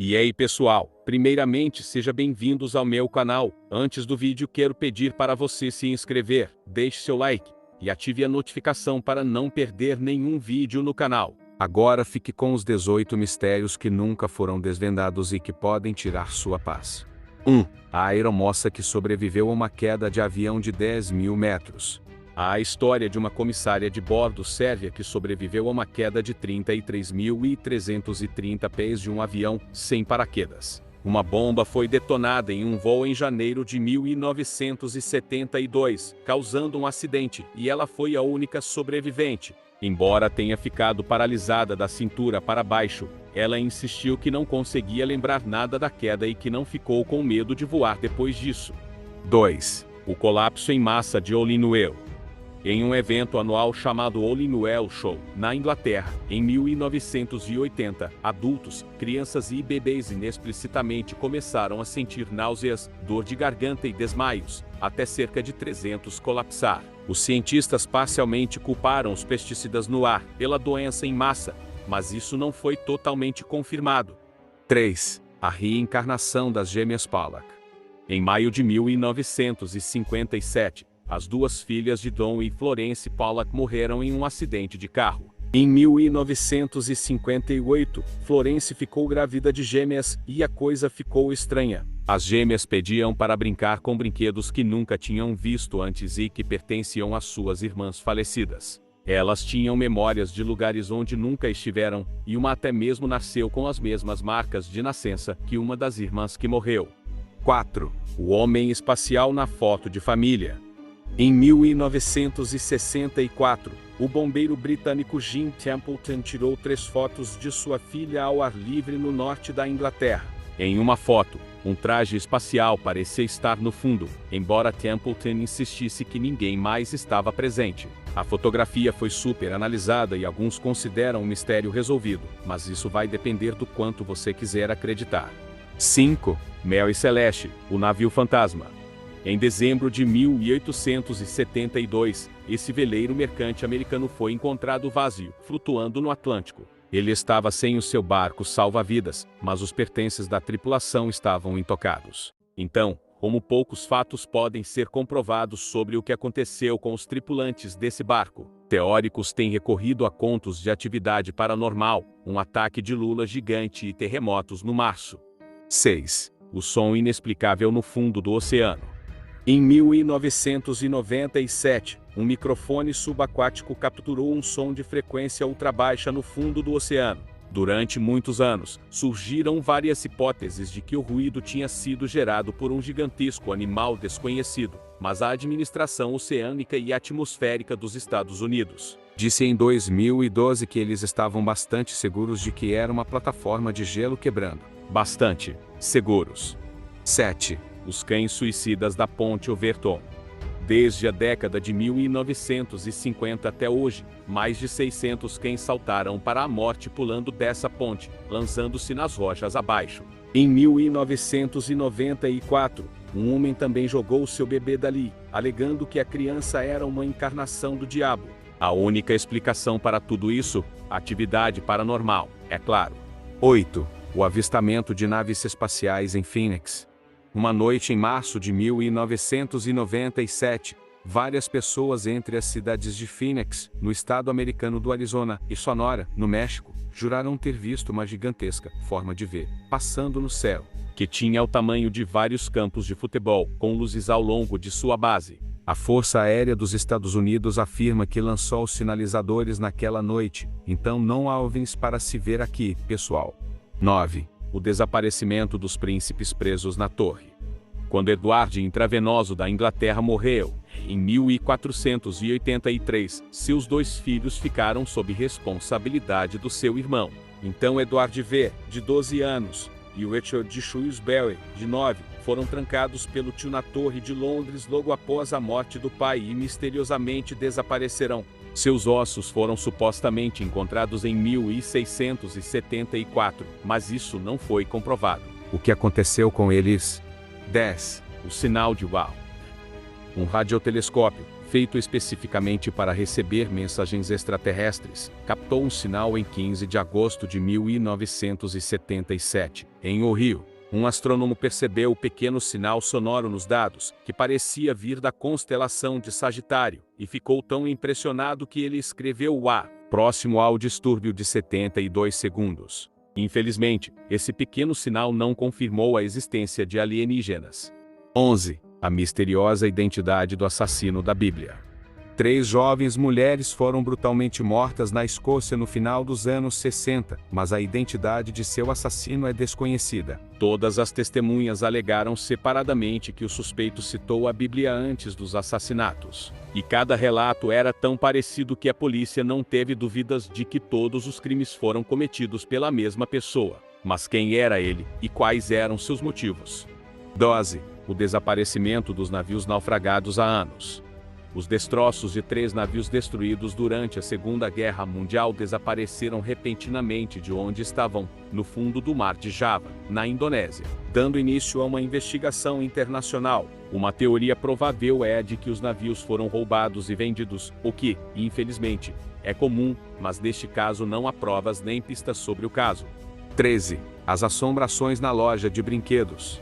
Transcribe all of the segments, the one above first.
E aí pessoal, primeiramente seja bem-vindos ao meu canal. Antes do vídeo quero pedir para você se inscrever, deixe seu like e ative a notificação para não perder nenhum vídeo no canal. Agora fique com os 18 mistérios que nunca foram desvendados e que podem tirar sua paz. 1. A aeromoça que sobreviveu a uma queda de avião de 10.000 metros. A história de uma comissária de bordo sérvia que sobreviveu a uma queda de 33.330 pés de um avião sem paraquedas. Uma bomba foi detonada em um voo em janeiro de 1972, causando um acidente, e ela foi a única sobrevivente. Embora tenha ficado paralisada da cintura para baixo, ela insistiu que não conseguia lembrar nada da queda e que não ficou com medo de voar depois disso. 2. O colapso em massa de Olin em um evento anual chamado Olin Show, na Inglaterra, em 1980, adultos, crianças e bebês inexplicitamente começaram a sentir náuseas, dor de garganta e desmaios, até cerca de 300 colapsar. Os cientistas parcialmente culparam os pesticidas no ar pela doença em massa, mas isso não foi totalmente confirmado. 3. A reencarnação das gêmeas Pollack. Em maio de 1957, as duas filhas de Don e Florence Pollack morreram em um acidente de carro. Em 1958, Florence ficou grávida de gêmeas e a coisa ficou estranha. As gêmeas pediam para brincar com brinquedos que nunca tinham visto antes e que pertenciam às suas irmãs falecidas. Elas tinham memórias de lugares onde nunca estiveram, e uma até mesmo nasceu com as mesmas marcas de nascença que uma das irmãs que morreu. 4. O homem espacial na foto de família. Em 1964, o bombeiro britânico Jim Templeton tirou 3 fotos de sua filha ao ar livre no norte da Inglaterra. Em uma foto, um traje espacial parecia estar no fundo, embora Templeton insistisse que ninguém mais estava presente. A fotografia foi super analisada e alguns consideram o mistério resolvido, mas isso vai depender do quanto você quiser acreditar. 5. Mel e Celeste, o navio fantasma. Em dezembro de 1872, esse veleiro mercante americano foi encontrado vazio, flutuando no Atlântico. Ele estava sem o seu barco salva-vidas, mas os pertences da tripulação estavam intocados. Então, como poucos fatos podem ser comprovados sobre o que aconteceu com os tripulantes desse barco, teóricos têm recorrido a contos de atividade paranormal, um ataque de lula gigante e terremotos no março. 6. O som inexplicável no fundo do oceano. Em 1997, um microfone subaquático capturou um som de frequência ultrabaixa no fundo do oceano. Durante muitos anos, surgiram várias hipóteses de que o ruído tinha sido gerado por um gigantesco animal desconhecido, mas a Administração Oceânica e Atmosférica dos Estados Unidos disse em 2012 que eles estavam bastante seguros de que era uma plataforma de gelo quebrando. Bastante seguros. 7. Os cães suicidas da Ponte Overton. Desde a década de 1950 até hoje, mais de 600 cães saltaram para a morte pulando dessa ponte, lançando-se nas rochas abaixo. Em 1994, um homem também jogou seu bebê dali, alegando que a criança era uma encarnação do diabo. A única explicação para tudo isso, atividade paranormal, é claro. 8. O avistamento de naves espaciais em Phoenix. Uma noite em março de 1997, várias pessoas entre as cidades de Phoenix, no estado americano do Arizona, e Sonora, no México, juraram ter visto uma gigantesca forma de V passando no céu, que tinha o tamanho de vários campos de futebol, com luzes ao longo de sua base. A Força Aérea dos Estados Unidos afirma que lançou os sinalizadores naquela noite, então não há OVNIs para se ver aqui, pessoal. 9. O desaparecimento dos príncipes presos na torre. Quando Edward Intravenoso da Inglaterra morreu, em 1483, seus 2 filhos ficaram sob responsabilidade do seu irmão. Então Edward V, de 12 anos, e Richard de Shrewsbury, de 9, foram trancados pelo tio na Torre de Londres logo após a morte do pai e misteriosamente desaparecerão. Seus ossos foram supostamente encontrados em 1674, mas isso não foi comprovado. O que aconteceu com eles? 10. O sinal de Wow. Um radiotelescópio, feito especificamente para receber mensagens extraterrestres, captou um sinal em 15 de agosto de 1977, em Ohio. Um astrônomo percebeu o pequeno sinal sonoro nos dados, que parecia vir da constelação de Sagitário, e ficou tão impressionado que ele escreveu o A, próximo ao distúrbio de 72 segundos. Infelizmente, esse pequeno sinal não confirmou a existência de alienígenas. 11. A misteriosa identidade do assassino da Bíblia. 3 jovens mulheres foram brutalmente mortas na Escócia no final dos anos 60, mas a identidade de seu assassino é desconhecida. Todas as testemunhas alegaram separadamente que o suspeito citou a Bíblia antes dos assassinatos. E cada relato era tão parecido que a polícia não teve dúvidas de que todos os crimes foram cometidos pela mesma pessoa. Mas quem era ele e quais eram seus motivos? 12. O desaparecimento dos navios naufragados há anos. Os destroços de 3 navios destruídos durante a Segunda Guerra Mundial desapareceram repentinamente de onde estavam, no fundo do Mar de Java, na Indonésia, dando início a uma investigação internacional. Uma teoria provável é a de que os navios foram roubados e vendidos, o que, infelizmente, é comum, mas neste caso não há provas nem pistas sobre o caso. 13. As assombrações na loja de brinquedos.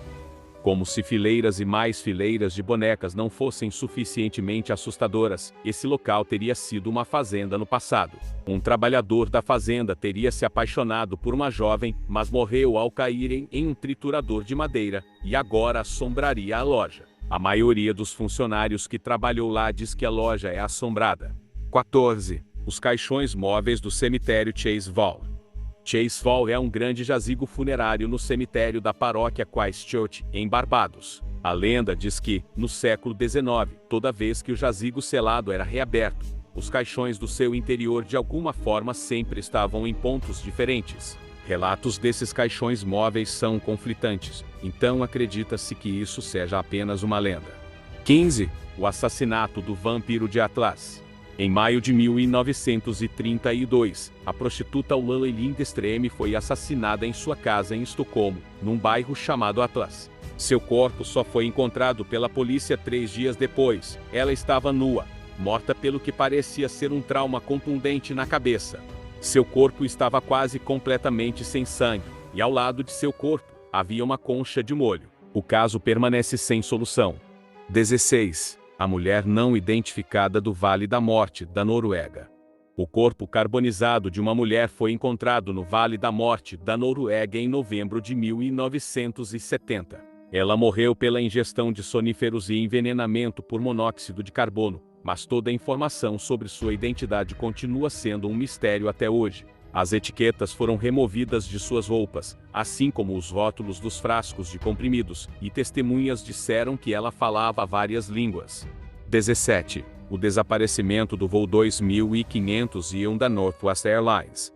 Como se fileiras e mais fileiras de bonecas não fossem suficientemente assustadoras, esse local teria sido uma fazenda no passado. Um trabalhador da fazenda teria se apaixonado por uma jovem, mas morreu ao cair em um triturador de madeira, e agora assombraria a loja. A maioria dos funcionários que trabalhou lá diz que a loja é assombrada. 14. Os caixões móveis do cemitério Chase Hall. Chase Hall é um grande jazigo funerário no cemitério da paróquia Christchurch, em Barbados. A lenda diz que, no século XIX, toda vez que o jazigo selado era reaberto, os caixões do seu interior de alguma forma sempre estavam em pontos diferentes. Relatos desses caixões móveis são conflitantes, então acredita-se que isso seja apenas uma lenda. 15. O assassinato do vampiro de Atlas. Em maio de 1932, a prostituta Ulla Lindström foi assassinada em sua casa em Estocolmo, num bairro chamado Atlas. Seu corpo só foi encontrado pela polícia 3 dias depois. Ela estava nua, morta pelo que parecia ser um trauma contundente na cabeça. Seu corpo estava quase completamente sem sangue, e ao lado de seu corpo, havia uma concha de molho. O caso permanece sem solução. 16. A mulher não identificada do Vale da Morte, da Noruega. O corpo carbonizado de uma mulher foi encontrado no Vale da Morte, da Noruega em novembro de 1970. Ela morreu pela ingestão de soníferos e envenenamento por monóxido de carbono, mas toda a informação sobre sua identidade continua sendo um mistério até hoje. As etiquetas foram removidas de suas roupas, assim como os rótulos dos frascos de comprimidos, e testemunhas disseram que ela falava várias línguas. 17. O desaparecimento do voo 2501 da Northwest Airlines.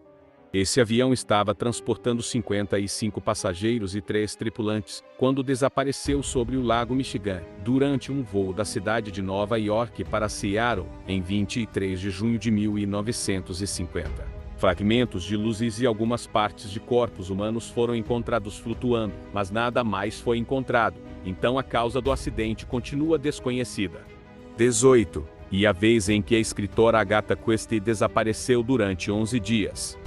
Esse avião estava transportando 55 passageiros e 3 tripulantes, quando desapareceu sobre o Lago Michigan, durante um voo da cidade de Nova York para Seattle, em 23 de junho de 1950. Fragmentos de luzes e algumas partes de corpos humanos foram encontrados flutuando, mas nada mais foi encontrado, então a causa do acidente continua desconhecida. 18. E a vez em que a escritora Agatha Christie desapareceu durante 11 dias.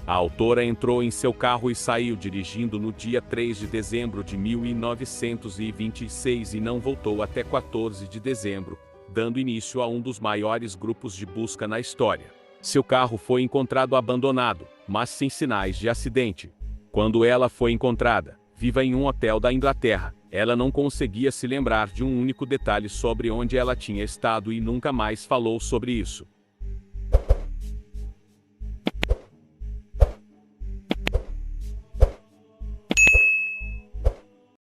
A autora entrou em seu carro e saiu dirigindo no dia 3 de dezembro de 1926 e não voltou até 14 de dezembro, dando início a um dos maiores grupos de busca na história. Seu carro foi encontrado abandonado, mas sem sinais de acidente. Quando ela foi encontrada, viva em um hotel da Inglaterra, ela não conseguia se lembrar de um único detalhe sobre onde ela tinha estado e nunca mais falou sobre isso.